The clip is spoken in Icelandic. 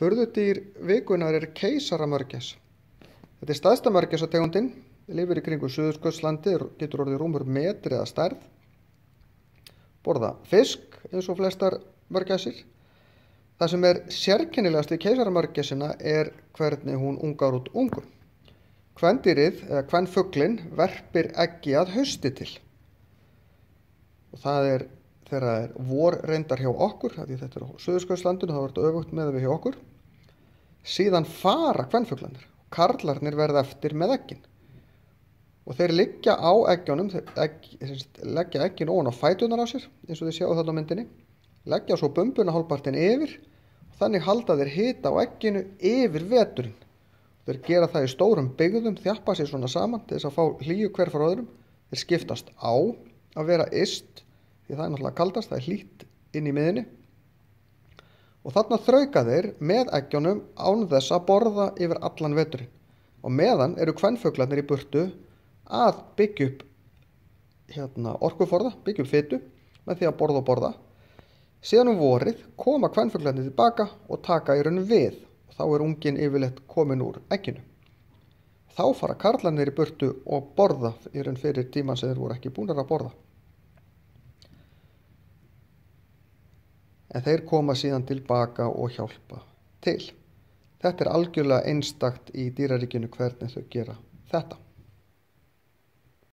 Furðudýr vikunar er keisaramörgæs. Þetta er stærsta mörgæsategundin, lifir í kringum Suðurskautslandið, getur orðið rúmur metri að stærð. Borða fisk eins og flestar mörgæsir. Það sem er sérkennilegast við keisaramörgæsina er hvernig hún ungar út ungu. Kvendýrið, eða kvenfuglinn, verpir eggi að hausti til. Og það er þegar það er vor reyndar hjá okkur, því þetta er á Suðurskautslandinu, þá er þetta öfugt með við hjá okkur. Síðan fara kvenfuglarnir, karlarnir verða eftir með eggin. Og þeir liggja á eggjunum, leggja eggin ofan á fæturnar á sér, eins og þið sjáu þarna á myndinni, leggja svo bumbuna hálfpartinn yfir, og þannig halda þeir hita á egginu yfir veturinn. Þeir gera það í stórum byggðum, þjappa sér svona saman til þess að fá hlýju hver frá öðrum. Þeir skiptast á að vera yst, því það er náttúrulega kaldast, það er hlýtt inn í miðjunni. Og þarna þrauka þeir með eggjunum án þess að borða yfir allan veturinn. Og meðan eru kvenfuglarnir í burtu að byggja upp orkuforða, byggja upp fitu með því að borða og borða. Síðan vorið koma kvenfuglarnir tilbaka og taka í raun við. Og þá er unginn yfirleitt komin úr egginu. Þá fara karlarnir í burtu og borða í raun fyrir tíman sem þeir voru ekki búnir að borða. En þeir koma síðan tilbaka og hjálpa til. Þetta er algjörlega einstakt í dýraríkinu hvernig þau gera þetta.